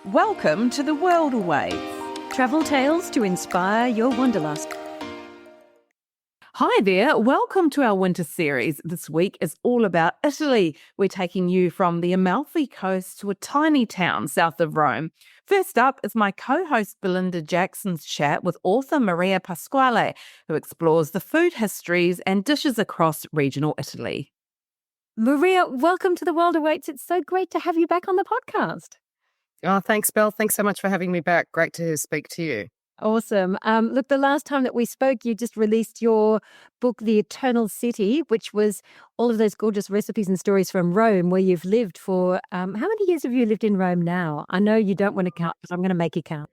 Welcome to the World Awaits. Travel tales to inspire your wanderlust. Hi there, welcome to our winter series. This week is all about Italy. We're taking you from the Amalfi Coast to a tiny town south of Rome. First up is my co-host Belinda Jackson's chat with author Maria Pasquale, who explores the food histories and dishes across regional Italy. Maria, welcome to the World Awaits. It's so great to have you back on the podcast. Oh, thanks, Belle. Thanks so much for having me back. Great to speak to you. Awesome. Look, the last time that we spoke, you just released your book, The Eternal City, which was all of those gorgeous recipes and stories from Rome, where you've lived for, how many years have you lived in Rome now? I know you don't want to count, but I'm going to make you count.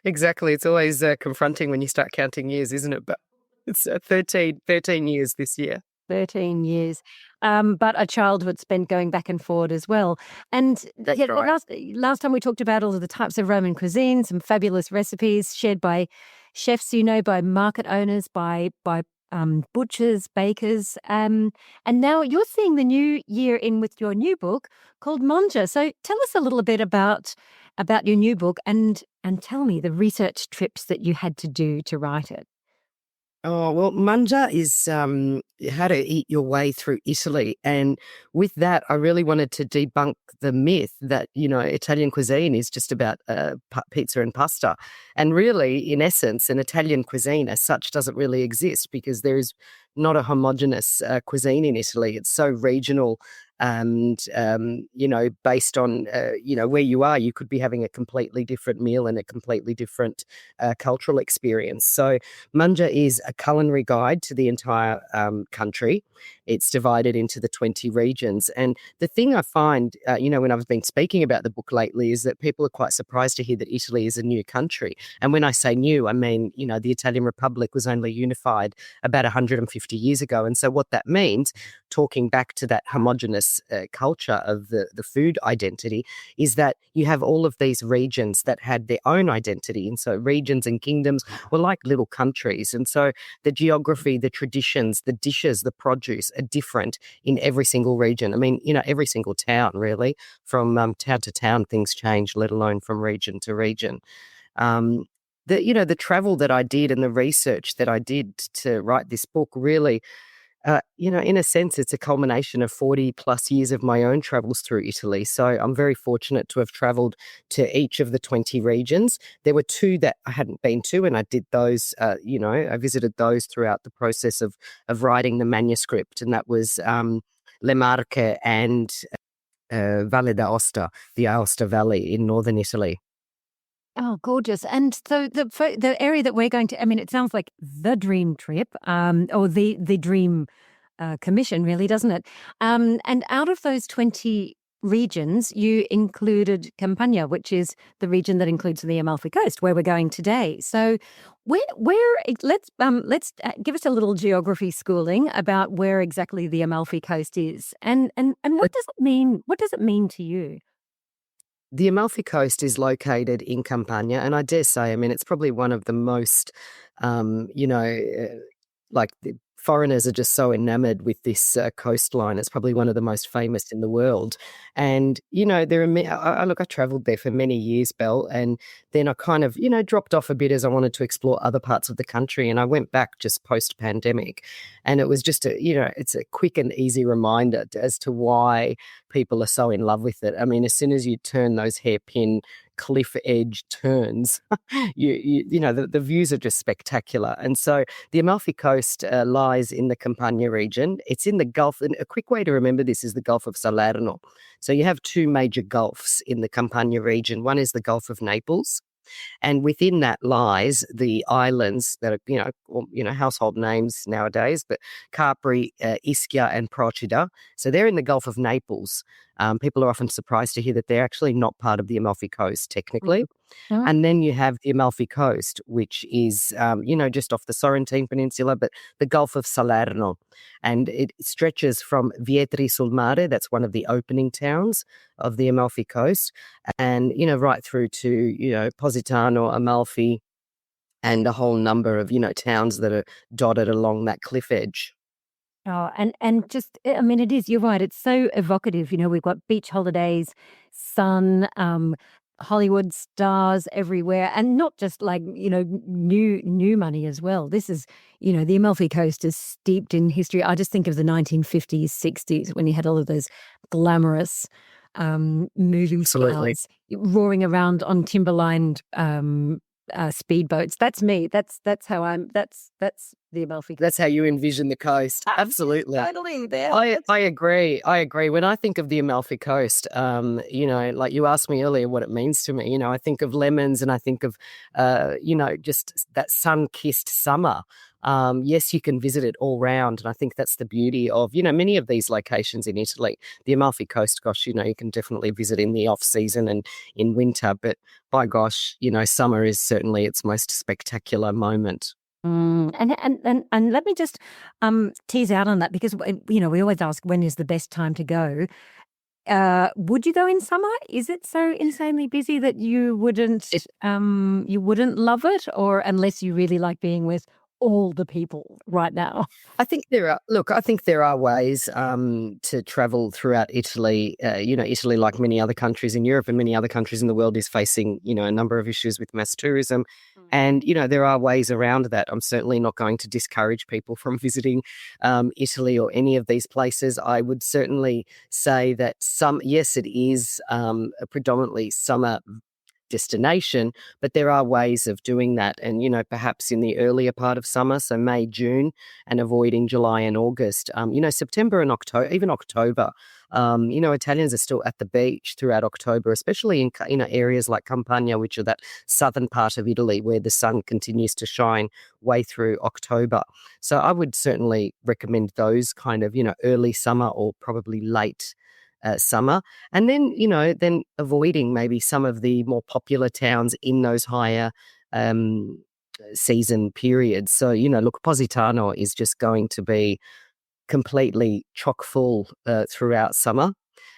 Exactly. It's always confronting when you start counting years, isn't it? But it's 13 years this year. 13 years, but a childhood spent going back and forward as well. And That's yeah, right. last time we talked about all of the types of Roman cuisine, some fabulous recipes shared by chefs, by market owners, by butchers, bakers, and now you're seeing the new year in with your new book called Monja. So tell us a little bit about your new book and tell me the research trips that you had to do to write it. Oh, well, manja is how to eat your way through Italy. And with that, I really wanted to debunk the myth that, Italian cuisine is just about pizza and pasta. And really, in essence, an Italian cuisine as such doesn't really exist because there is not a homogenous cuisine in Italy. It's so regional and, based on, where you are, you could be having a completely different meal and a completely different cultural experience. So Manja is a culinary guide to the entire country. It's divided into the 20 regions. And the thing I find, when I've been speaking about the book lately is that people are quite surprised to hear that Italy is a new country. And when I say new, I mean, the Italian Republic was only unified about 150 years ago. And so what that means, talking back to that homogenous culture of the food identity, is that you have all of these regions that had their own identity. And so regions and kingdoms were like little countries. And so the geography, the traditions, the dishes, the produce are different in every single region. I mean, every single town, really. From town to town, things change, let alone from region to region. The travel that I did and the research that I did to write this book really, in a sense, it's a culmination of 40 plus years of my own travels through Italy. So I'm very fortunate to have traveled to each of the 20 regions. There were two that I hadn't been to, and I did those, I visited those throughout the process of writing the manuscript. And that was Le Marche and Valle d'Aosta, the Aosta Valley in northern Italy. Oh, gorgeous. And so the area that we're going to, I mean, it sounds like the dream trip, or the dream commission, really, doesn't it? And out of those 20 regions, you included Campania, which is the region that includes the Amalfi Coast, where we're going today. So let's give us a little geography schooling about where exactly the Amalfi Coast is. And what does it mean? What does it mean to you? The Amalfi Coast is located in Campania, and I dare say, I mean, it's probably one of the most, like the foreigners are just so enamored with this coastline. It's probably one of the most famous in the world. And, there are, I traveled there for many years, Belle, and then I kind of, dropped off a bit as I wanted to explore other parts of the country. And I went back just post-pandemic. And it was just it's a quick and easy reminder as to why people are so in love with it. I mean, as soon as you turn those hairpin cliff edge turns, the views are just spectacular. And so the Amalfi Coast lies in the Campania region. It's in the Gulf, and a quick way to remember this is the Gulf of Salerno. So you have two major gulfs in the Campania region. One is the Gulf of Naples, and within that lies the islands that are, household names nowadays, but Capri, Ischia, and Procida. So they're in the Gulf of Naples. People are often surprised to hear that they're actually not part of the Amalfi Coast, technically. Oh. And then you have the Amalfi Coast, which is, just off the Sorrentine Peninsula, but the Gulf of Salerno. And it stretches from Vietri sul Mare, that's one of the opening towns of the Amalfi Coast, and, right through to, Positano, Amalfi, and a whole number of, towns that are dotted along that cliff edge. Oh, and just, I mean, it is, you're right. It's so evocative. We've got beach holidays, sun, Hollywood stars everywhere, and not just like, new money as well. This is, the Amalfi Coast is steeped in history. I just think of the 1950s, 60s when you had all of those glamorous movie Absolutely. stars roaring around on timber-lined speedboats. That's me. That's how I'm. That's the Amalfi. That's how you envision the coast. Absolutely. Totally there. I agree. I agree. When I think of the Amalfi Coast, like you asked me earlier what it means to me, I think of lemons and I think of, just that sun-kissed summer. Yes, you can visit it all round. And I think that's the beauty of, many of these locations in Italy. The Amalfi Coast, gosh, you can definitely visit in the off-season and in winter. But by gosh, summer is certainly its most spectacular moment. And let me just tease out on that, because we always ask when is the best time to go. Would you go in summer? Is it so insanely busy that you wouldn't love it, or unless you really like being with all the people right now? I think there are ways to travel throughout Italy. Italy, like many other countries in Europe and many other countries in the world, is facing, a number of issues with mass tourism. And, there are ways around that. I'm certainly not going to discourage people from visiting Italy or any of these places. I would certainly say that yes, it is a predominantly summer destination, but there are ways of doing that. And, perhaps in the earlier part of summer, so May, June, and avoiding July and August. September and October, even October, Italians are still at the beach throughout October, especially in, areas like Campania, which are that southern part of Italy where the sun continues to shine way through October. So I would certainly recommend those kind of, early summer or probably late summer. And then, then avoiding maybe some of the more popular towns in those higher season periods. So, look, Positano is just going to be completely chock full throughout summer.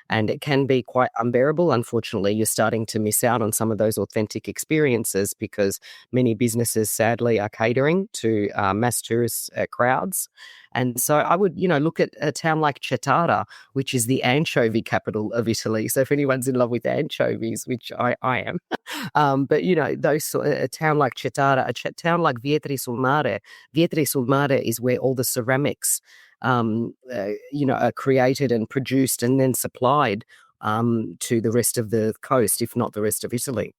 And it can be quite unbearable. Unfortunately, you're starting to miss out on some of those authentic experiences because many businesses, sadly, are catering to mass tourist crowds. And so I would, look at a town like Cettara, which is the anchovy capital of Italy. So if anyone's in love with anchovies, which I am, but, a town like Cettara, a town like Vietri sul Mare. Vietri sul Mare is where all the ceramics are created and produced and then supplied to the rest of the coast, if not the rest of Italy.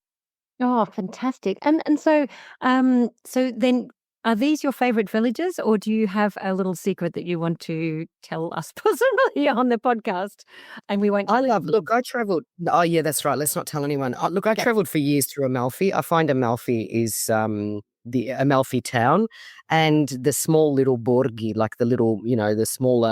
Oh, fantastic! And so then, are these your favorite villages, or do you have a little secret that you want to tell us possibly on the podcast? And we won't. I traveled. Oh, yeah, that's right. Let's not tell anyone. I traveled for years through Amalfi. I find Amalfi is the Amalfi town and the small little borghi, like the little, the small,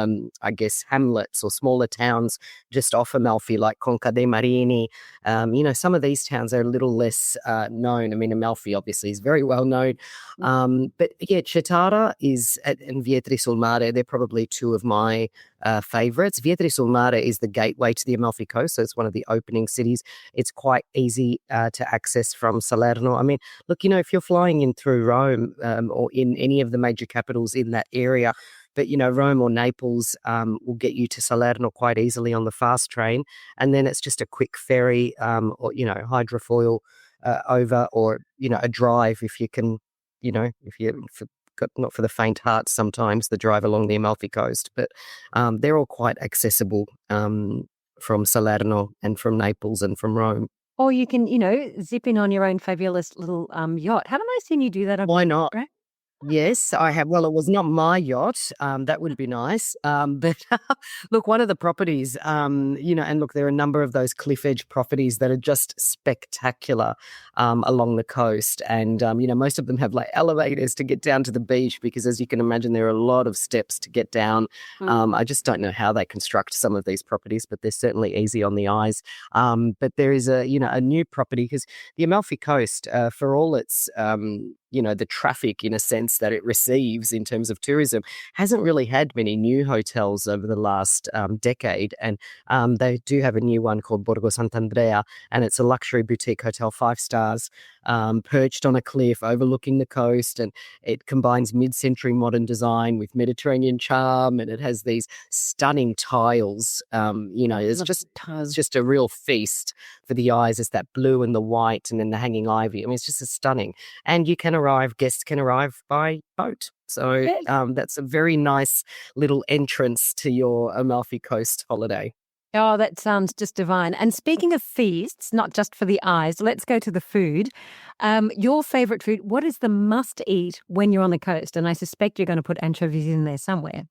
I guess, hamlets or smaller towns just off Amalfi, like Conca dei Marini. Some of these towns are a little less known. I mean, Amalfi obviously is very well known. But yeah, Cettara and Vietri sul Mare, they're probably two of my favorites. Vietri sul Mare is the gateway to the Amalfi Coast, so it's one of the opening cities. It's quite easy to access from Salerno. I mean, look, if you're flying in through Rome or in any of the major capitals in that area, but, Rome or Naples will get you to Salerno quite easily on the fast train. And then it's just a quick ferry or, hydrofoil over, or, a drive if you can, if you're not for the faint heart sometimes, the drive along the Amalfi Coast. But they're all quite accessible from Salerno and from Naples and from Rome. Or you can, zip in on your own fabulous little yacht. Haven't I seen you do that? Why not? Yes, I have. Well, it was not my yacht. That would be nice. But look, one of the properties, and look, there are a number of those cliff edge properties that are just spectacular along the coast. And, most of them have like elevators to get down to the beach because, as you can imagine, there are a lot of steps to get down. I just don't know how they construct some of these properties, but they're certainly easy on the eyes. But there is a new property because the Amalfi Coast, for all its, the traffic in a sense that it receives in terms of tourism hasn't really had many new hotels over the last decade. And they do have a new one called Borgo Sant'Andrea, and it's a luxury boutique hotel, 5 stars, perched on a cliff overlooking the coast. And it combines mid-century modern design with Mediterranean charm, and it has these stunning tiles. It's just a real feast for the eyes. It's that blue and the white, and then the hanging ivy. I mean, it's just stunning. And guests can arrive by boat. So that's a very nice little entrance to your Amalfi Coast holiday. Oh, that sounds just divine. And speaking of feasts, not just for the eyes, let's go to the food. Your favorite food, what is the must eat when you're on the coast? And I suspect you're going to put anchovies in there somewhere.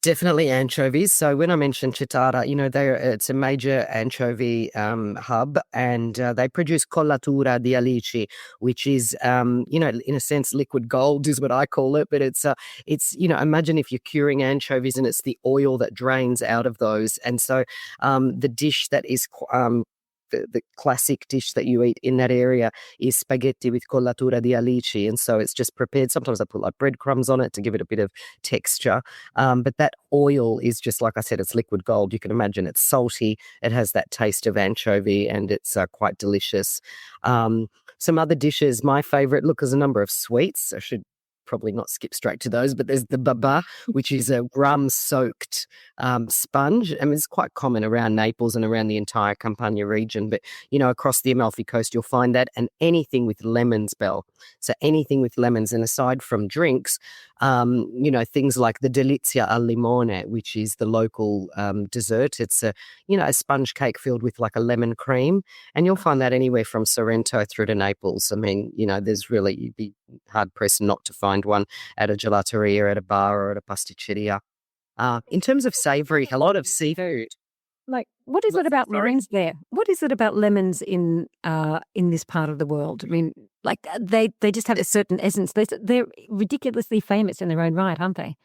Definitely anchovies. So when I mentioned Chitara, it's a major anchovy hub, and they produce collatura di alici, which is, in a sense, liquid gold is what I call it. But it's imagine if you're curing anchovies and it's the oil that drains out of those. And so the dish that is the classic dish that you eat in that area is spaghetti with collatura di alici. And so it's just prepared. Sometimes I put like breadcrumbs on it to give it a bit of texture. But that oil is just, like I said, it's liquid gold. You can imagine it's salty. It has that taste of anchovy, and it's quite delicious. Some other dishes, my favorite, look, there's a number of sweets. I should probably not skip straight to those, but there's the baba, which is a rum-soaked sponge. I mean, it's quite common around Naples and around the entire Campania region, but, across the Amalfi Coast, you'll find that, and anything with lemons, Belle. So anything with lemons, and aside from drinks, things like the delizia al limone, which is the local dessert. It's a sponge cake filled with like a lemon cream, and you'll find that anywhere from Sorrento through to Naples. I mean, you'd be hard-pressed not to find one at a gelateria, at a bar, or at a pasticceria. In terms of savoury, a lot of seafood. Like, what is it about lemons there? What is it about lemons in this part of the world? I mean, like they just have a certain essence. They're ridiculously famous in their own right, aren't they?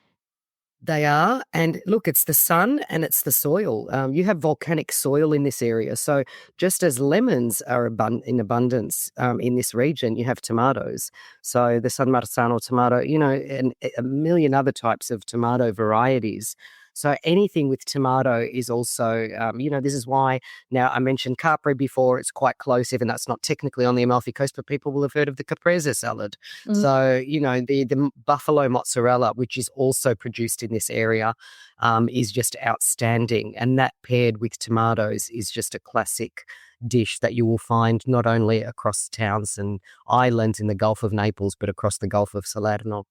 They are. And look, it's the sun and it's the soil. You have volcanic soil in this area. So just as lemons are in abundance in this region, you have tomatoes. So the San Marzano tomato, and a million other types of tomato varieties. So anything with tomato is also, this is why now I mentioned Capri before. It's quite close, even that's not technically on the Amalfi Coast, but people will have heard of the caprese salad. So, the buffalo mozzarella, which is also produced in this area, is just outstanding. And that paired with tomatoes is just a classic dish that you will find not only across towns and islands in the Gulf of Naples, but across the Gulf of Salerno.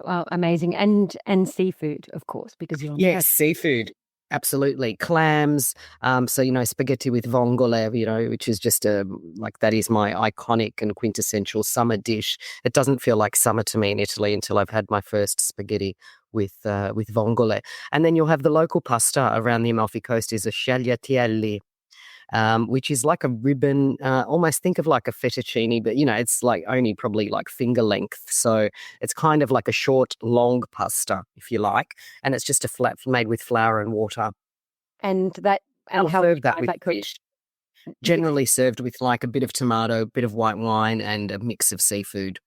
Well, amazing. And seafood, of course, because you're on the Yes, coast. seafood. Absolutely. Clams. Spaghetti with vongole, which is just that is my iconic and quintessential summer dish. It doesn't feel like summer to me in Italy until I've had my first spaghetti with vongole. And then you'll have the local pasta around the Amalfi Coast is a scagliatielli, which is like a ribbon, almost think of like a fettuccine, but it's like only probably like finger length. So it's kind of like a short, long pasta, if you like, and it's just a flat made with flour and water. And I'll how serve that with that could fish. Generally served with like a bit of tomato, a bit of white wine, and a mix of seafood.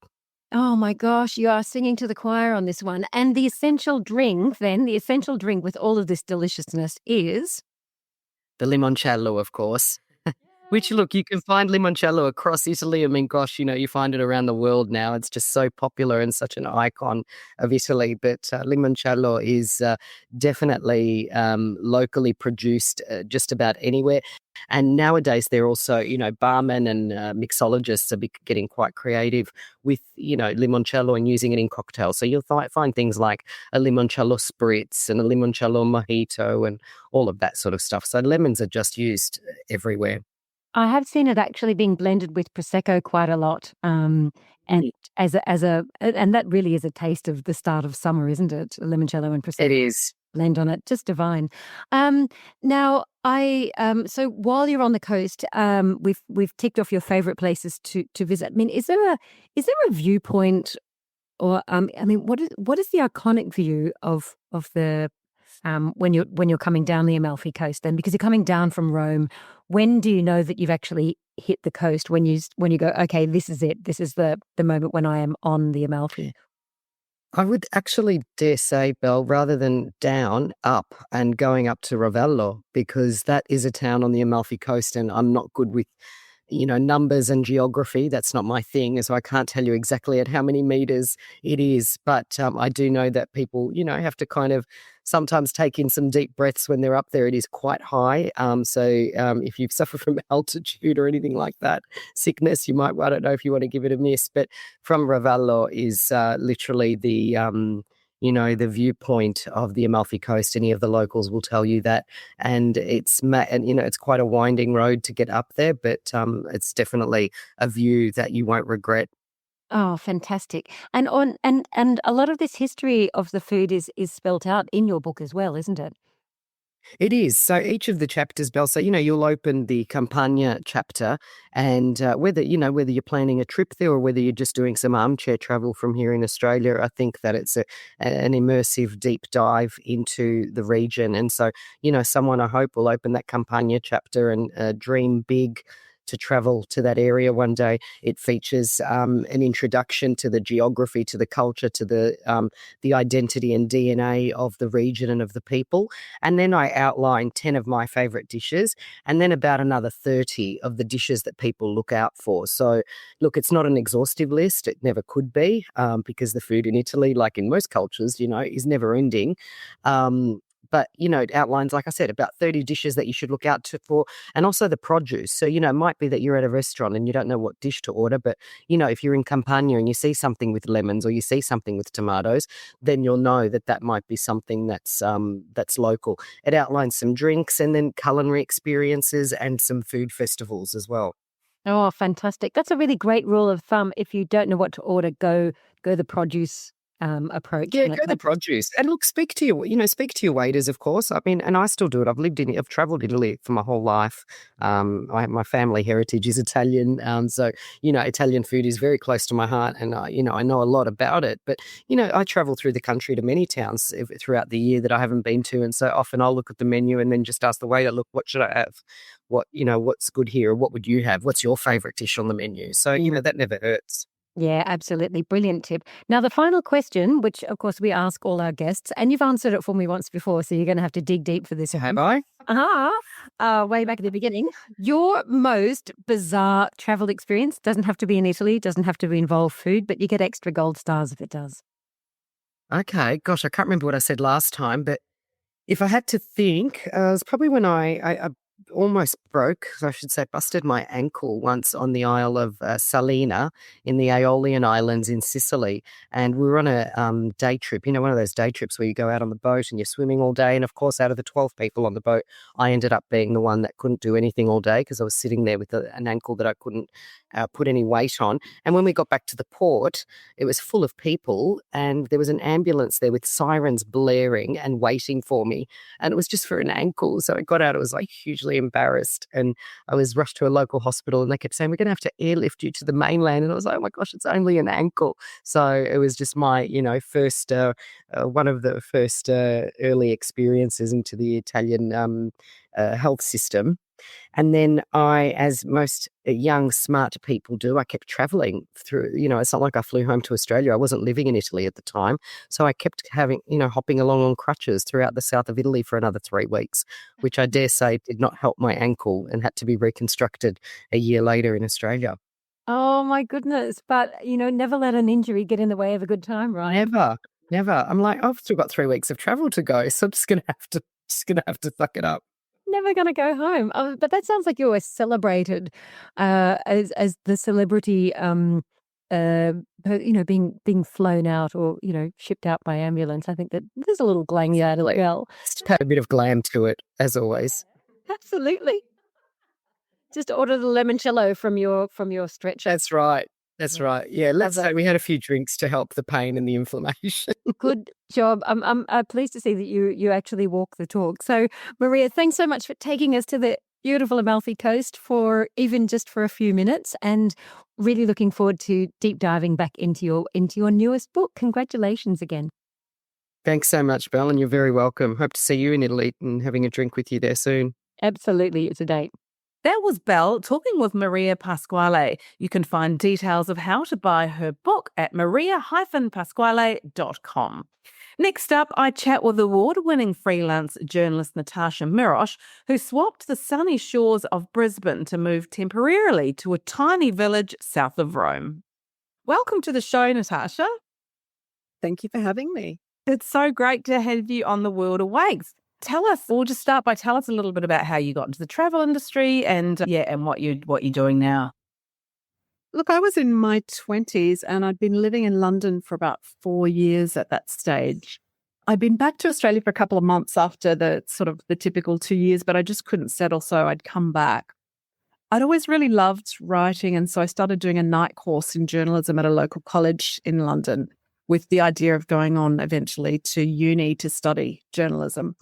Oh my gosh, you are singing to the choir on this one. And the essential drink with all of this deliciousness is The limoncello, of course. Which, look, you can find limoncello across Italy. I mean, gosh, you find it around the world now. It's just so popular and such an icon of Italy. But limoncello is definitely locally produced just about anywhere. And nowadays, they're also, barmen and mixologists are getting quite creative with, limoncello and using it in cocktails. So you'll find things like a limoncello spritz and a limoncello mojito and all of that sort of stuff. So lemons are just used everywhere. I have seen it actually being blended with prosecco quite a lot, and and that really is a taste of the start of summer, isn't it? Limoncello and prosecco It is. blend on it, just divine. Now, so while you're on the coast, we've ticked off your favorite places to visit. I mean, is there a viewpoint, or what is the iconic view of the when you're coming down the Amalfi Coast? Then, because you're coming down from Rome, When do you know that you've actually hit the coast? When you go, okay, this is it. This is the moment when I am on the Amalfi. I would actually dare say, Belle, rather than down, up and going up to Ravello, because that is a town on the Amalfi Coast, and I'm not good with numbers and geography. That's not my thing. So I can't tell you exactly at how many meters it is. But I do know that people, have to kind of sometimes take in some deep breaths when they're up there. It is quite high. So if you suffer from altitude or anything like that, sickness, you might, I don't know if you want to give it a miss. But from Ravello is literally the viewpoint of the Amalfi Coast. Any of the locals will tell you that, and it's quite a winding road to get up there, but it's definitely a view that you won't regret. Oh, fantastic! And a lot of this history of the food is spelt out in your book as well, isn't it? It is. So each of the chapters, Belle, so, you'll open the Campania chapter, and whether you're planning a trip there or whether you're just doing some armchair travel from here in Australia, I think that it's an immersive deep dive into the region. And so, someone I hope will open that Campania chapter and dream big to travel to that area one day. It features an introduction to the geography, to the culture, to the identity and DNA of the region and of the people. And then I outline 10 of my favourite dishes, and then about another 30 of the dishes that people look out for. So, look, it's not an exhaustive list. It never could be, because the food in Italy, like in most cultures, is never ending. But, it outlines, like I said, about 30 dishes that you should look out for, and also the produce. So, it might be that you're at a restaurant and you don't know what dish to order, but, if you're in Campania and you see something with lemons or you see something with tomatoes, then you'll know that that might be something that's local. It outlines some drinks and then culinary experiences and some food festivals as well. Oh, fantastic! That's a really great rule of thumb. If you don't know what to order, go the produce approach. Yeah, go the produce. And look, speak to your waiters, of course. I mean, and I still do it. I've traveled Italy for my whole life. My family heritage is Italian. So, Italian food is very close to my heart, and I know a lot about it. But, I travel through the country to many towns throughout the year that I haven't been to. And so often I'll look at the menu and then just ask the waiter, look, what should I have? What's good here? Or what would you have? What's your favorite dish on the menu? So, that never hurts. Yeah, absolutely. Brilliant tip. Now, the final question, which of course we ask all our guests, and you've answered it for me once before, so you're going to have to dig deep for this one. Have I? Way back at the beginning. Your most bizarre travel experience doesn't have to be in Italy, doesn't have to involve food, but you get extra gold stars if it does. Okay. Gosh, I can't remember what I said last time, but if I had to think, it was probably when I almost broke, I should say, busted my ankle once on the Isle of Salina in the Aeolian Islands in Sicily. And we were on a day trip, one of those day trips where you go out on the boat and you're swimming all day. And of course, out of the 12 people on the boat, I ended up being the one that couldn't do anything all day because I was sitting there with an ankle that I couldn't put any weight on. And when we got back to the port, it was full of people and there was an ambulance there with sirens blaring and waiting for me. And it was just for an ankle. So I got out, I was like hugely embarrassed. And I was rushed to a local hospital and they kept saying, we're going to have to airlift you to the mainland. And I was like, oh my gosh, it's only an ankle. So it was just my, first, one of the first early experiences into the Italian health system. And then I, as most young, smart people do, I kept traveling through, it's not like I flew home to Australia. I wasn't living in Italy at the time. So I kept having, hopping along on crutches throughout the south of Italy for another 3 weeks, which I dare say did not help my ankle and had to be reconstructed a year later in Australia. Oh my goodness. But, never let an injury get in the way of a good time, right? Never, never. I'm like, I've still got 3 weeks of travel to go. So I'm just going to have to suck it up. Never going to go home. Oh, but that sounds like you're always celebrated as the celebrity, being flown out or shipped out by ambulance. I think that there's a little glang yard as well. Just had a bit of glam to it, as always. Absolutely. Just order the limoncello from your stretcher. That's right. That's right. Yeah, let's say we had a few drinks to help the pain and the inflammation. Good job. I'm pleased to see that you actually walk the talk. So, Maria, thanks so much for taking us to the beautiful Amalfi Coast for just a few minutes, and really looking forward to deep diving back into your newest book. Congratulations again. Thanks so much, Belle, and you're very welcome. Hope to see you in Italy and having a drink with you there soon. Absolutely, it's a date. That was Belle talking with Maria Pasquale. You can find details of how to buy her book at maria-pasquale.com. Next up, I chat with award-winning freelance journalist Natasha Mirosh, who swapped the sunny shores of Brisbane to move temporarily to a tiny village south of Rome. Welcome to the show, Natasha. Thank you for having me. It's so great to have you on The World Awakes. We'll just start by tell us a little bit about how you got into the travel industry and what you're doing now. Look, I was in my 20s and I'd been living in London for about 4 years at that stage. I'd been back to Australia for a couple of months after the typical 2 years, but I just couldn't settle, so I'd come back. I'd always really loved writing, and so I started doing a night course in journalism at a local college in London with the idea of going on eventually to uni to study journalism.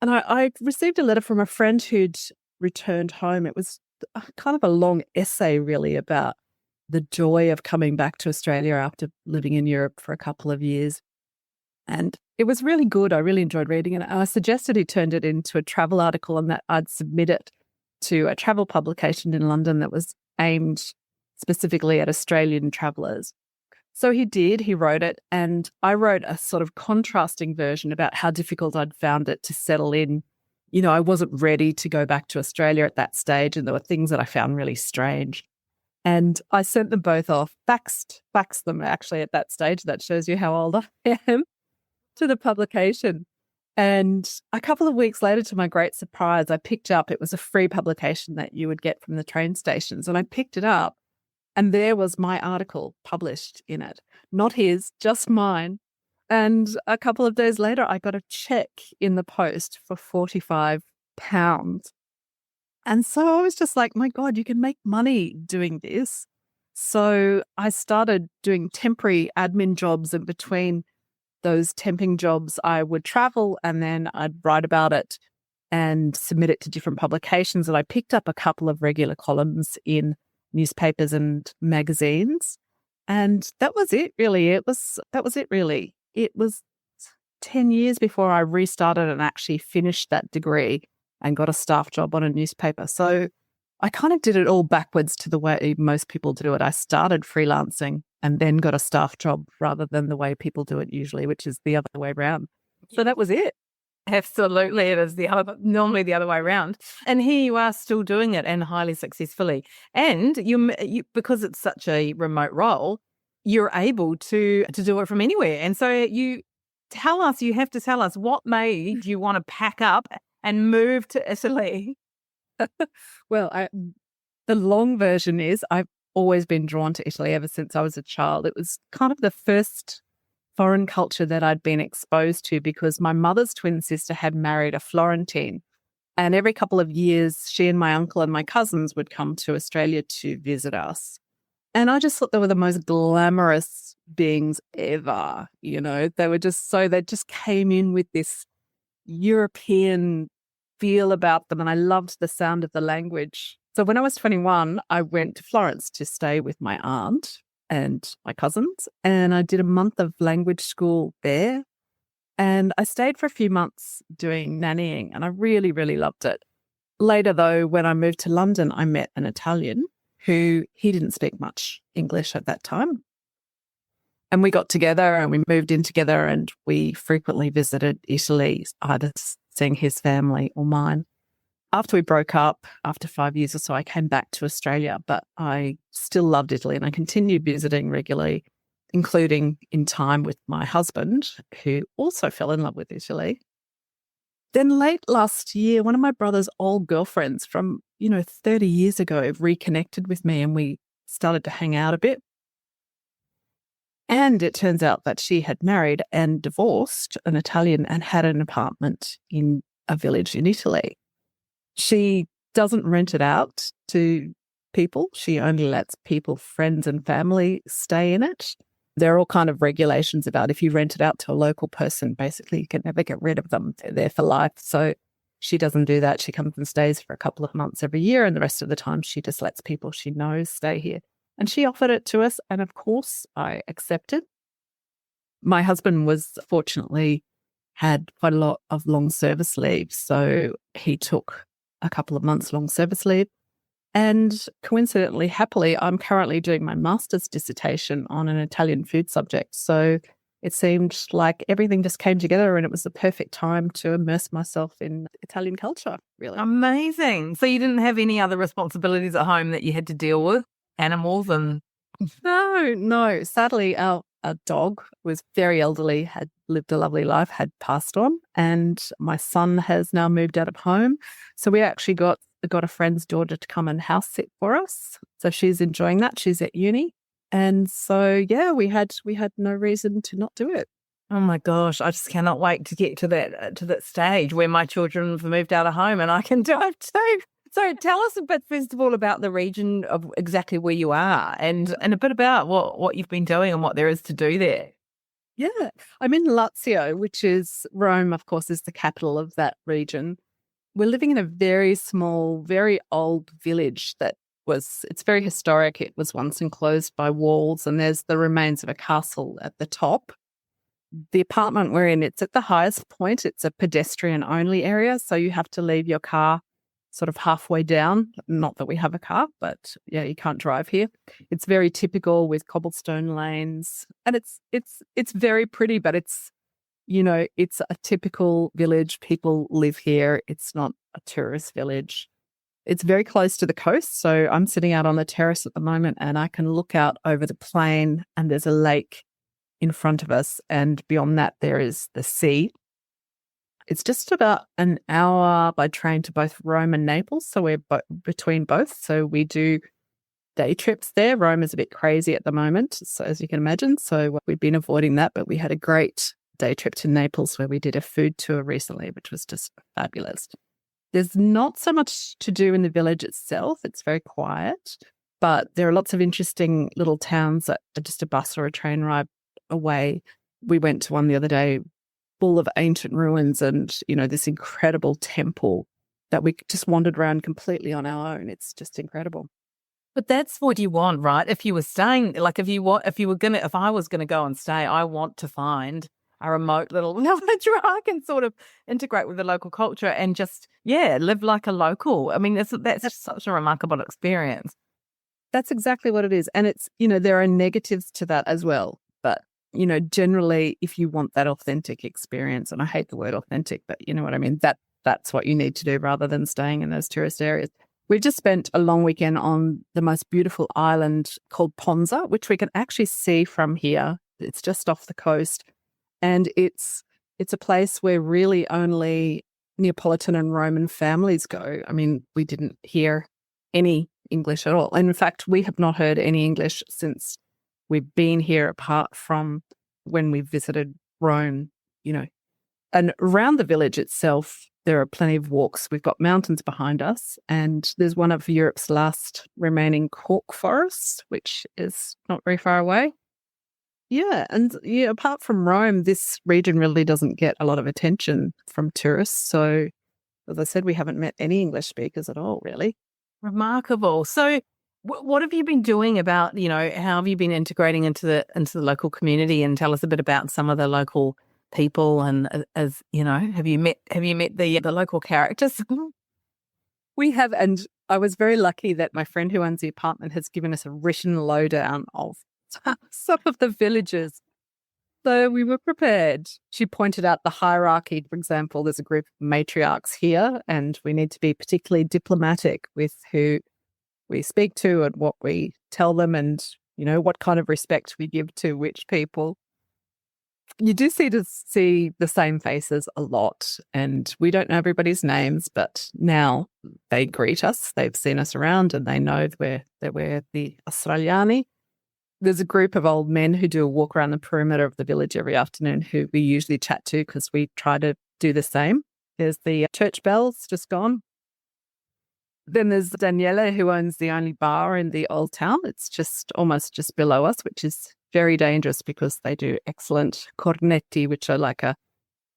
And I received a letter from a friend who'd returned home. It was kind of a long essay, really, about the joy of coming back to Australia after living in Europe for a couple of years. And it was really good. I really enjoyed reading it. And I suggested he turned it into a travel article and that I'd submit it to a travel publication in London that was aimed specifically at Australian travellers. So he did, he wrote it, and I wrote a sort of contrasting version about how difficult I'd found it to settle in. You know, I wasn't ready to go back to Australia at that stage, and there were things that I found really strange. And I sent them both off, faxed them actually at that stage. That shows you how old I am, to the publication. And a couple of weeks later, to my great surprise, I picked up, it was a free publication that you would get from the train stations, and I picked it up. And there was my article published in it, not his, just mine. And a couple of days later, I got a check in the post for £45. And so I was just like, my God, you can make money doing this. So I started doing temporary admin jobs, and between those temping jobs, I would travel and then I'd write about it and submit it to different publications. And I picked up a couple of regular columns in newspapers and magazines. And that was it, really. It was 10 years before I restarted and actually finished that degree and got a staff job on a newspaper. So I kind of did it all backwards to the way most people do it. I started freelancing and then got a staff job rather than the way people do it usually, which is the other way around. So that was it. Absolutely. It is normally the other way around. And here you are still doing it, and highly successfully. And you because it's such a remote role, you're able to do it from anywhere. And so you have to tell us what made you want to pack up and move to Italy. Well, the long version is I've always been drawn to Italy ever since I was a child. It was kind of the first foreign culture that I'd been exposed to because my mother's twin sister had married a Florentine. And every couple of years, she and my uncle and my cousins would come to Australia to visit us. And I just thought they were the most glamorous beings ever. You know, they just came in with this European feel about them. And I loved the sound of the language. So when I was 21, I went to Florence to stay with my aunt and my cousins. And I did a month of language school there. And I stayed for a few months doing nannying, and I really, really loved it. Later, though, when I moved to London, I met an Italian he didn't speak much English at that time. And we got together and we moved in together, and we frequently visited Italy, either seeing his family or mine. After we broke up, after 5 years or so, I came back to Australia, but I still loved Italy and I continued visiting regularly, including in time with my husband, who also fell in love with Italy. Then late last year, one of my brother's old girlfriends from, 30 years ago reconnected with me, and we started to hang out a bit. And it turns out that she had married and divorced an Italian and had an apartment in a village in Italy. She doesn't rent it out to people. She only lets people, friends and family stay in it. There are all kind of regulations about if you rent it out to a local person, basically you can never get rid of them. They're there for life. So she doesn't do that. She comes and stays for a couple of months every year, and the rest of the time she just lets people she knows stay here. And she offered it to us, and of course I accepted. My husband fortunately had quite a lot of long service leave, so he took a couple of months long service leave. And coincidentally, happily, I'm currently doing my master's dissertation on an Italian food subject. So it seemed like everything just came together and it was the perfect time to immerse myself in Italian culture, really. Amazing. So you didn't have any other responsibilities at home that you had to deal with? Animals and... No. Sadly, our dog was very elderly, had lived a lovely life, had passed on, and my son has now moved out of home. So we actually got a friend's daughter to come and house sit for us. So she's enjoying that. She's at uni. And so, yeah, we had no reason to not do it. Oh my gosh, I just cannot wait to get to that stage where my children have moved out of home and I can do it too. So tell us a bit, first of all, about the region of exactly where you are and a bit about what you've been doing and what there is to do there. Yeah, I'm in Lazio, which is Rome, of course, is the capital of that region. We're living in a very small, very old village it's very historic. It was once enclosed by walls and there's the remains of a castle at the top. The apartment we're in, it's at the highest point. It's a pedestrian-only area, so you have to leave your car sort of halfway down. Not that we have a car, but yeah, you can't drive here. It's very typical with cobblestone lanes, and it's very pretty, but it's a typical village. People live here. It's not a tourist village. It's very close to the coast, so I'm sitting out on the terrace at the moment, and I can look out over the plain, and there's a lake in front of us, and beyond that there is the sea. It's just about an hour by train to both Rome and Naples, so we're between both. So we do day trips there. Rome is a bit crazy at the moment, so as you can imagine. So we've been avoiding that, but we had a great day trip to Naples where we did a food tour recently, which was just fabulous. There's not so much to do in the village itself. It's very quiet, but there are lots of interesting little towns that are just a bus or a train ride away. We went to one the other day full of ancient ruins and, this incredible temple that we just wandered around completely on our own. It's just incredible. But that's what you want, right? If you were staying, like if I was going to go and stay, I want to find a remote little village where I can sort of integrate with the local culture and just, live like a local. I mean, that's just such a remarkable experience. That's exactly what it is. And it's, there are negatives to that as well. But, generally, if you want that authentic experience, and I hate the word authentic, but you know what I mean, that's what you need to do rather than staying in those tourist areas. We've just spent a long weekend on the most beautiful island called Ponza, which we can actually see from here. It's just off the coast. And it's a place where really only Neapolitan and Roman families go. I mean, we didn't hear any English at all. And in fact, we have not heard any English since we've been here, apart from when we visited Rome, And around the village itself, there are plenty of walks. We've got mountains behind us, and there's one of Europe's last remaining cork forests, which is not very far away. Yeah, and apart from Rome, this region really doesn't get a lot of attention from tourists. So, as I said, we haven't met any English speakers at all, really. Remarkable. So, what have you been doing about, how have you been integrating into the local community? And tell us a bit about some of the local people. And have you met the local characters? We have, and I was very lucky that my friend who owns the apartment has given us a written lowdown of some of the villages. So we were prepared. She pointed out the hierarchy. For example, there's a group of matriarchs here, and we need to be particularly diplomatic with who we speak to and what we tell them, and, what kind of respect we give to which people. You do see the same faces a lot, and we don't know everybody's names, but now they greet us. They've seen us around and they know that we're the Australiani. There's a group of old men who do a walk around the perimeter of the village every afternoon who we usually chat to because we try to do the same. There's the church bells just gone. Then there's Daniela, who owns the only bar in the old town. It's almost just below us, which is very dangerous because they do excellent cornetti, which are like a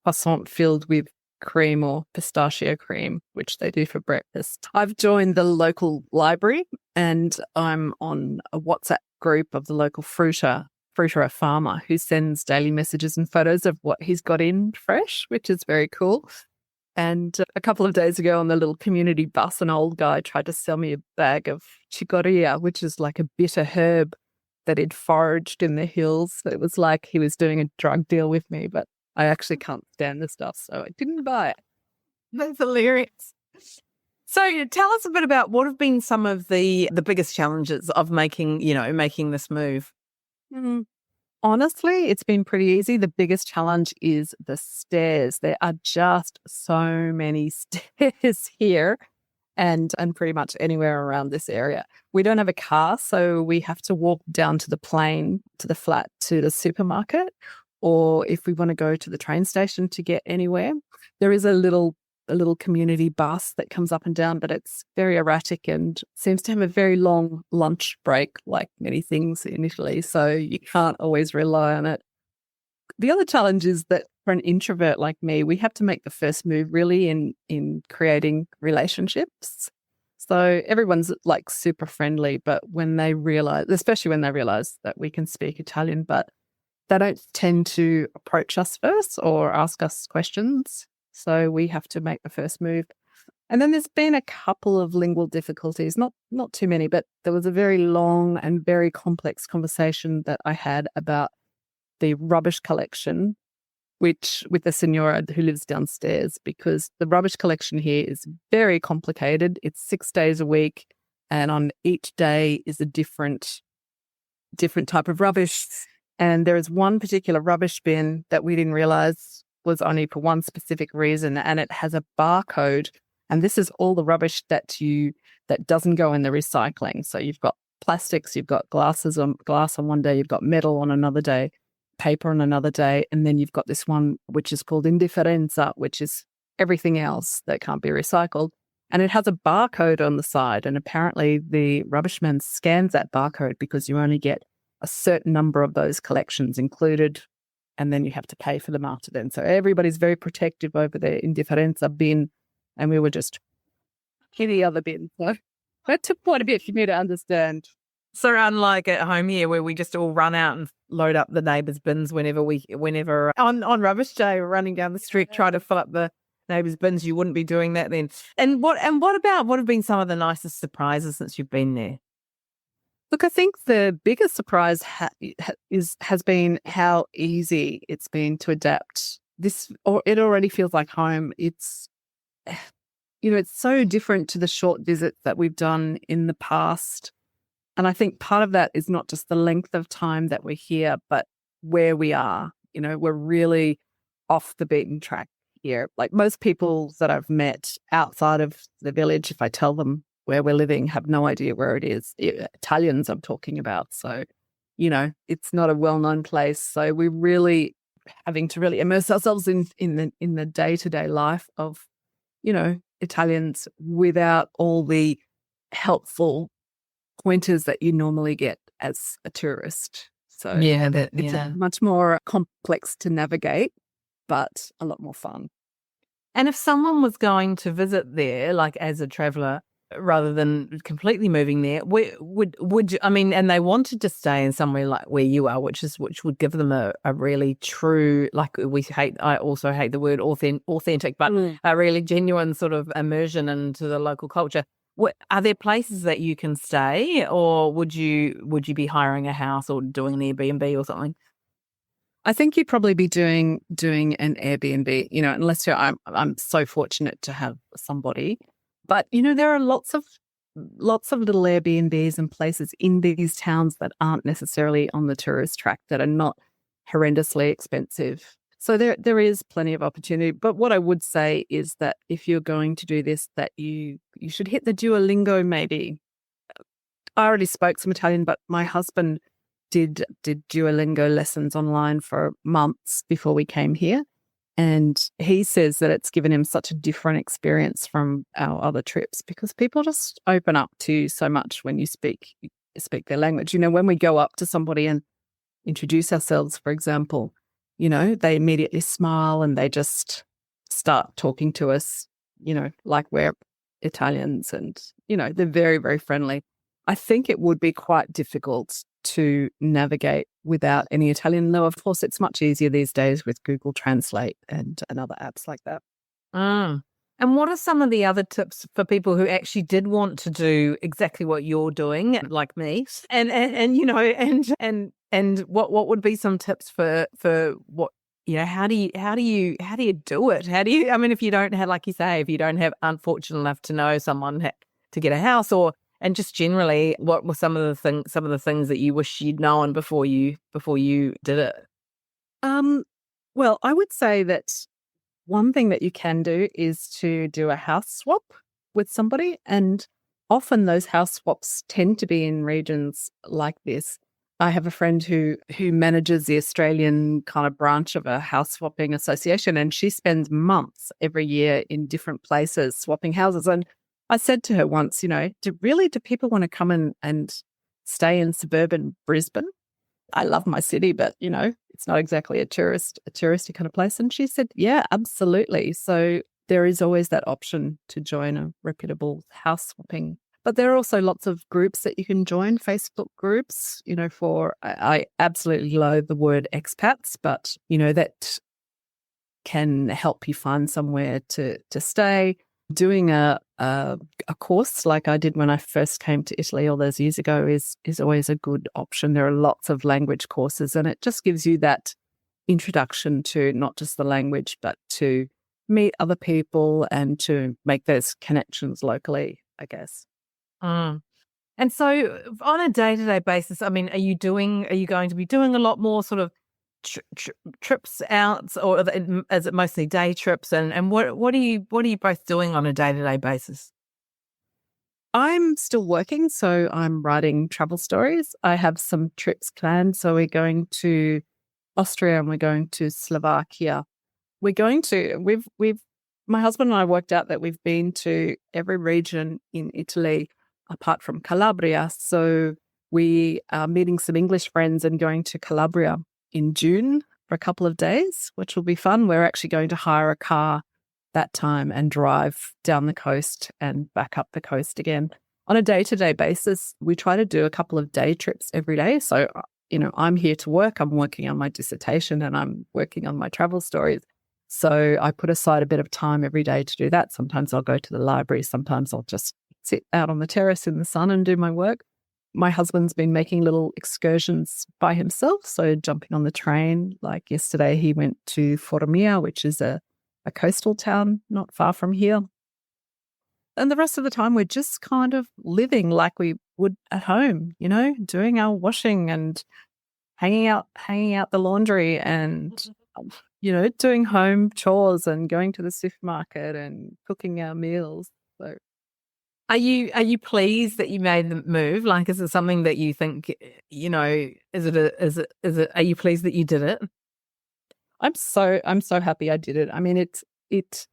croissant filled with cream or pistachio cream, which they do for breakfast. I've joined the local library and I'm on a WhatsApp group of the local fruiterer farmer who sends daily messages and photos of what he's got in fresh, which is very cool. And a couple of days ago on the little community bus, an old guy tried to sell me a bag of chicoria, which is like a bitter herb that he'd foraged in the hills. It was like he was doing a drug deal with me, but I actually can't stand the stuff, so I didn't buy it. That's hilarious. So tell us a bit about what have been some of the biggest challenges of making this move. Honestly, it's been pretty easy. The biggest challenge is the stairs. There are just so many stairs here and pretty much anywhere around this area. We don't have a car, so we have to walk down to the plane, to the flat, to the supermarket, or if we want to go to the train station to get anywhere, there is a little community bus that comes up and down, but it's very erratic and seems to have a very long lunch break, like many things in Italy. So you can't always rely on it. The other challenge is that for an introvert like me, we have to make the first move really in creating relationships. So everyone's like super friendly, but when they realize, especially when they realize that we can speak Italian, but they don't tend to approach us first or ask us questions. So we have to make the first move. And then there's been a couple of lingual difficulties, not too many, but there was a very long and very complex conversation that I had about the rubbish collection, which with the signora who lives downstairs, because the rubbish collection here is very complicated. It's 6 days a week, and on each day is a different type of rubbish. And there is one particular rubbish bin that we didn't realize was only for one specific reason, and it has a barcode. And this is all the rubbish that doesn't go in the recycling. So you've got plastics, you've got glass on one day, you've got metal on another day, paper on another day, and then you've got this one which is called indifferenza, which is everything else that can't be recycled. And it has a barcode on the side, and apparently the rubbish man scans that barcode because you only get a certain number of those collections included, and then you have to pay for them after then. So everybody's very protective over their indifferenza bin, and we were just in the other bin. So that took quite a bit for me to understand. So unlike at home here, where we just all run out and load up the neighbours' bins whenever on rubbish day we're running down the street trying to fill up the neighbours' bins, you wouldn't be doing that then. And what have been some of the nicest surprises since you've been there? Look, I think the biggest surprise has been how easy it's been to adapt. It already feels like home. It's so different to the short visits that we've done in the past. And I think part of that is not just the length of time that we're here, but where we are. We're really off the beaten track here. Like most people that I've met outside of the village, if I tell them where we're living, have no idea where it is. Italians I'm talking about. So, it's not a well-known place. So we're really having to really immerse ourselves in the day-to-day life of, Italians without all the helpful pointers that you normally get as a tourist. So it's much more complex to navigate, but a lot more fun. And if someone was going to visit there, like as a traveller, rather than completely moving there, would you, and they wanted to stay in somewhere like where you are, which would give them a really true, like I also hate the word authentic, but a really genuine sort of immersion into the local culture. Are there places that you can stay, or would you be hiring a house or doing an Airbnb or something? I think you'd probably be doing an Airbnb, unless I'm so fortunate to have somebody. But, there are lots of little Airbnbs and places in these towns that aren't necessarily on the tourist track, that are not horrendously expensive. So there is plenty of opportunity. But what I would say is that if you're going to do this, that you should hit the Duolingo maybe. I already spoke some Italian, but my husband did Duolingo lessons online for months before we came here. And he says that it's given him such a different experience from our other trips, because people just open up to you so much when you speak their language. When we go up to somebody and introduce ourselves, for example, they immediately smile and they just start talking to us, like we're Italians, and, they're very, very friendly. I think it would be quite difficult to navigate without any Italian, though of course it's much easier these days with Google Translate and other apps like that. Mm. And what are some of the other tips for people who actually did want to do exactly what you're doing, like me? And you know, and what would be some tips for what, you know, how do you do it? How do you, I mean, if you don't have, like you say, if you don't have, unfortunate enough to know someone to get a house, or and just generally, what were some of the things that you wish you'd known before you did it? Well, I would say that one thing that you can do is to do a house swap with somebody. And often those house swaps tend to be in regions like this. I have a friend who manages the Australian kind of branch of a house swapping association, and she spends months every year in different places swapping houses. And I said to her once, you know, do people want to come and stay in suburban Brisbane? I love my city, but, you know, it's not exactly a touristy kind of place. And she said, yeah, absolutely. So there is always that option to join a reputable house swapping. But there are also lots of groups that you can join, Facebook groups, you know, I absolutely loathe the word expats, but, you know, that can help you find somewhere to stay. Doing a course like I did when I first came to Italy all those years ago is always a good option. There are lots of language courses, and it just gives you that introduction to not just the language, but to meet other people and to make those connections locally, I guess. Mm. And so on a day-to-day basis, I mean, are you going to be doing a lot more sort of trips out, or is it mostly day trips? And what are you both doing on a day-to-day basis? I'm still working, so I'm writing travel stories. I have some trips planned. So we're going to Austria and we're going to Slovakia. My husband and I worked out that we've been to every region in Italy apart from Calabria. So we are meeting some English friends and going to Calabria in June for a couple of days, which will be fun. We're actually going to hire a car that time and drive down the coast and back up the coast again. On a day-to-day basis, we try to do a couple of day trips every day. So, you know, I'm here to work. I'm working on my dissertation and I'm working on my travel stories. So I put aside a bit of time every day to do that. Sometimes I'll go to the library. Sometimes I'll just sit out on the terrace in the sun and do my work. My husband's been making little excursions by himself. So jumping on the train, like yesterday, he went to Formia, which is a coastal town not far from here. And the rest of the time, we're just kind of living like we would at home, you know, doing our washing and hanging out the laundry and, you know, doing home chores and going to the supermarket and cooking our meals. So, Are you pleased that you made the move? Like, is it something that you think, you know, are you pleased that you did it? I'm so happy I did it. I mean, it's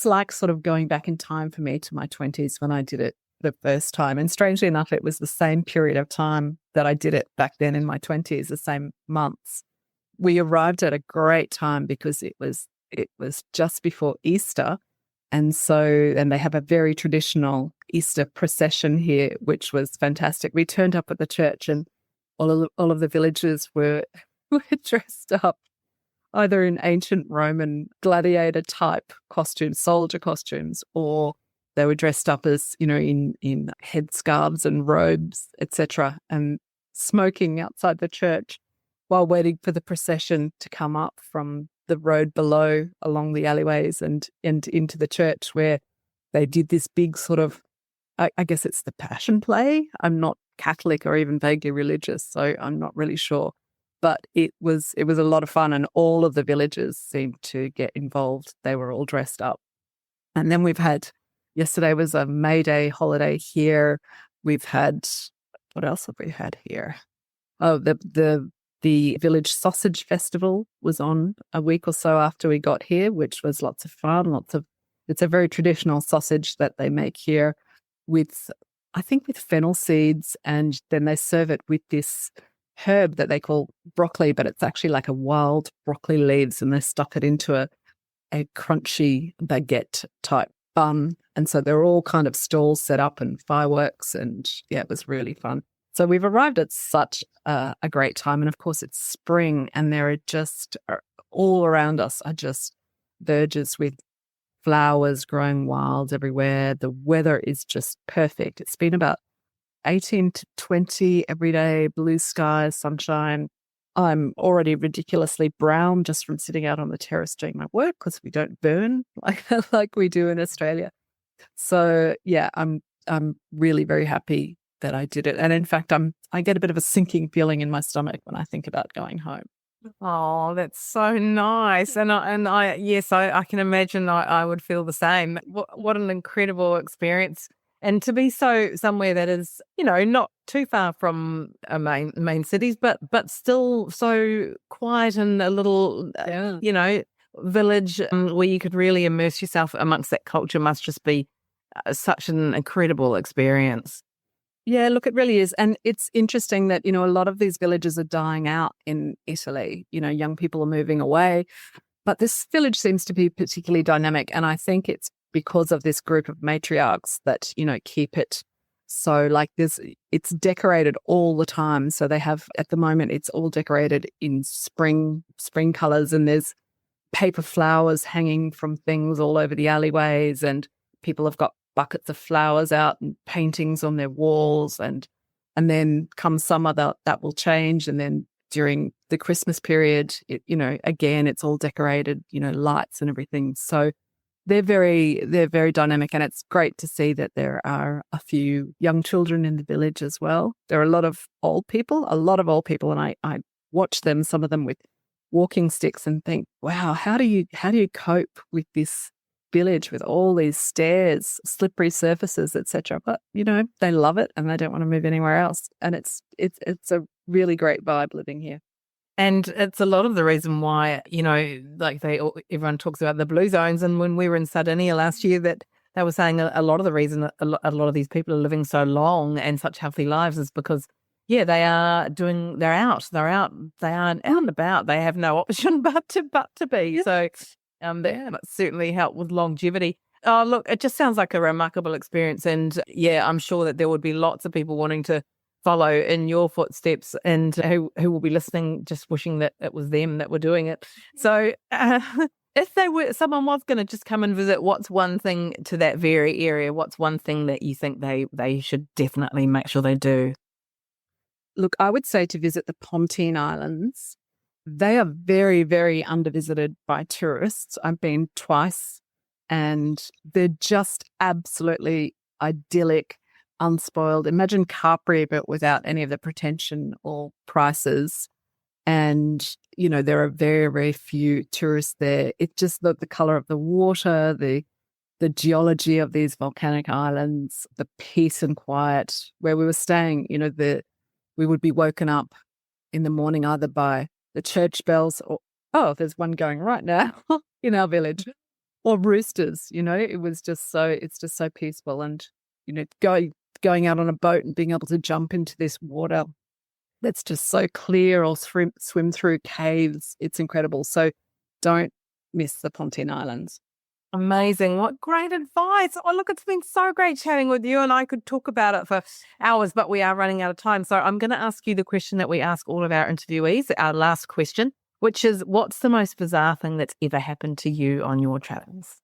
like sort of going back in time for me to my 20s when I did it the first time. And strangely enough, it was the same period of time that I did it back then in my 20s, the same months. We arrived at a great time because it was just before Easter. And they have a very traditional Easter procession here, which was fantastic. We turned up at the church and all of the villagers were dressed up either in ancient Roman gladiator type costumes, soldier costumes, or they were dressed up as, you know, in headscarves and robes, etc., and smoking outside the church while waiting for the procession to come up from the road below along the alleyways and into the church, where they did this big sort of, I guess it's the Passion Play. I'm not Catholic or even vaguely religious, so I'm not really sure. But it was a lot of fun, and all of the villagers seemed to get involved. They were all dressed up. And then yesterday was a May Day holiday here. We've had, what else have we had here? Oh, the village sausage festival was on a week or so after we got here, which was lots of fun. It's a very traditional sausage that they make here with fennel seeds, and then they serve it with this herb that they call broccoli, but it's actually like a wild broccoli leaves, and they stuff it into a crunchy baguette type bun. And so there are all kind of stalls set up and fireworks, and yeah, it was really fun. So we've arrived at such a great time. And of course it's spring, and there are just all around us are just verges with flowers growing wild everywhere. The weather is just perfect. It's been about 18 to 20 every day, blue skies, sunshine. I'm already ridiculously brown just from sitting out on the terrace doing my work because we don't burn like we do in Australia. So yeah, I'm really very happy that I did it. And in fact, I get a bit of a sinking feeling in my stomach when I think about going home. Oh, that's so nice. And I yes, I can imagine I would feel the same. What an incredible experience. And to be somewhere that is, not too far from main cities, but still so quiet and a little, village where you could really immerse yourself amongst that culture must just be such an incredible experience. Yeah, look, it really is. And it's interesting that, a lot of these villages are dying out in Italy. Young people are moving away. But this village seems to be particularly dynamic. And I think it's because of this group of matriarchs that, keep it so like this. It's decorated all the time. So they have, at the moment, it's all decorated in spring colors. And there's paper flowers hanging from things all over the alleyways. And people have got buckets of flowers out and paintings on their walls, and then come summer that will change, and then during the Christmas period, again it's all decorated, lights and everything. So they're very dynamic, and it's great to see that there are a few young children in the village as well. There are a lot of old people, and I watch them, some of them with walking sticks, and think, wow, how do you cope with this village with all these stairs, slippery surfaces, etc. But they love it and they don't want to move anywhere else. And it's a really great vibe living here. And it's a lot of the reason why, everyone talks about the blue zones. And when we were in Sardinia last year, that they were saying a lot of the reason that a lot of these people are living so long and such healthy lives is because, they're out and about. They have no option but to be. Yeah. So that certainly helped with longevity. Oh, look, it just sounds like a remarkable experience. And yeah, I'm sure that there would be lots of people wanting to follow in your footsteps, and who will be listening, just wishing that it was them that were doing it. So if someone was going to just come and visit, what's one thing to that very area? What's one thing that you think they should definitely make sure they do? Look, I would say to visit the Pontine Islands. They are very, very undervisited by tourists. I've been twice, and they're just absolutely idyllic, unspoiled. Imagine Capri, but without any of the pretension or prices. And, there are very, very few tourists there. It's just the color of the water, the geology of these volcanic islands, the peace and quiet. Where we were staying, we would be woken up in the morning either by the church bells, or there's one going right now in our village, or roosters. It's just so peaceful, and going out on a boat and being able to jump into this water that's just so clear, or swim through caves. It's incredible. So don't miss the Pontine Islands. Amazing. What great advice. Oh, look, it's been so great chatting with you, and I could talk about it for hours, but we are running out of time. So I'm going to ask you the question that we ask all of our interviewees, our last question, which is, what's the most bizarre thing that's ever happened to you on your travels?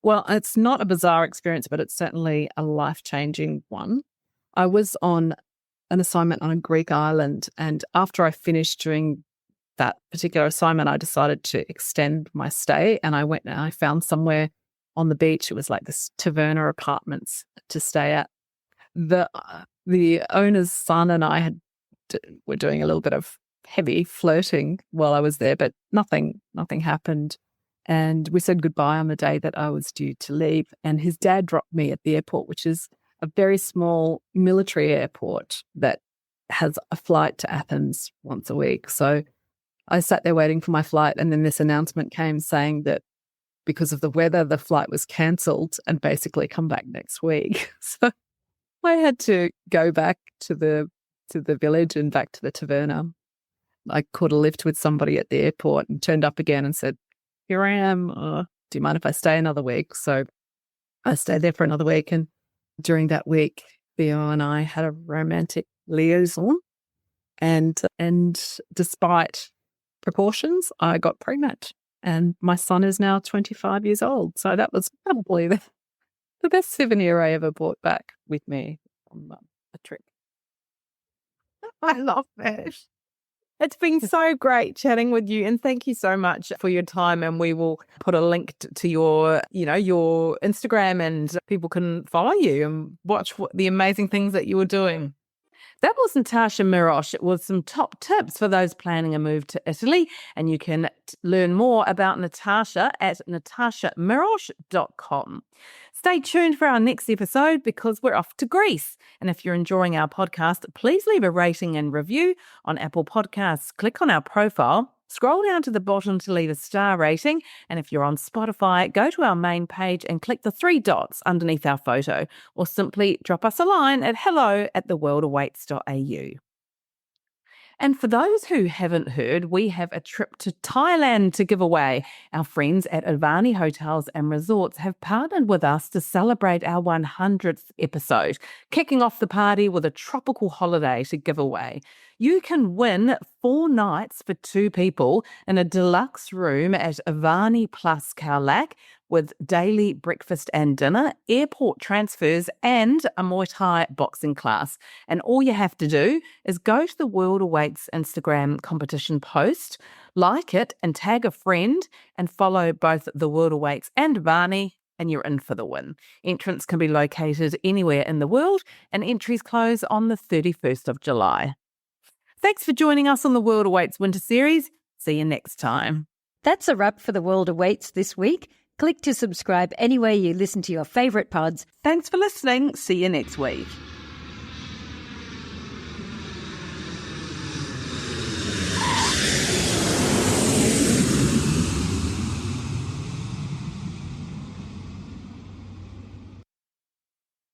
Well, it's not a bizarre experience, but it's certainly a life-changing one. I was on an assignment on a Greek island, and after I finished doing that particular assignment, I decided to extend my stay, and I went and I found somewhere on the beach. It was like this taverna apartments to stay at. The owner's son and I were doing a little bit of heavy flirting while I was there, but nothing happened. And we said goodbye on the day that I was due to leave. And his dad dropped me at the airport, which is a very small military airport that has a flight to Athens once a week. So I sat there waiting for my flight, and then this announcement came saying that because of the weather, the flight was cancelled and basically come back next week. So I had to go back to the village and back to the taverna. I caught a lift with somebody at the airport and turned up again and said, "Here I am. Do you mind if I stay another week?" So I stayed there for another week, and during that week, Theo and I had a romantic liaison, and despite precautions, I got pregnant. And my son is now 25 years old. So that was probably the best souvenir I ever brought back with me from a trip. I love that. It's been so great chatting with you, and thank you so much for your time. And we will put a link to your Instagram, and people can follow you and watch the amazing things that you were doing. That was Natasha Mirosh with some top tips for those planning a move to Italy. And you can learn more about Natasha at natashamirosh.com. Stay tuned for our next episode because we're off to Greece. And if you're enjoying our podcast, please leave a rating and review on Apple Podcasts. Click on our profile. Scroll down to the bottom to leave a star rating. And if you're on Spotify, go to our main page and click the 3 dots underneath our photo, or simply drop us a line at hello@theworldawaits.au. And for those who haven't heard, we have a trip to Thailand to give away. Our friends at Avani Hotels and Resorts have partnered with us to celebrate our 100th episode, kicking off the party with a tropical holiday to give away. You can win 4 nights for 2 people in a deluxe room at Avani Plus Khao Lak with daily breakfast and dinner, airport transfers, and a Muay Thai boxing class. And all you have to do is go to the World Awaits Instagram competition post, like it and tag a friend, and follow both the World Awaits and Avani, and you're in for the win. Entrants can be located anywhere in the world, and entries close on the 31st of July. Thanks for joining us on the World Awaits Winter Series. See you next time. That's a wrap for The World Awaits this week. Click to subscribe anywhere you listen to your favourite pods. Thanks for listening. See you next week.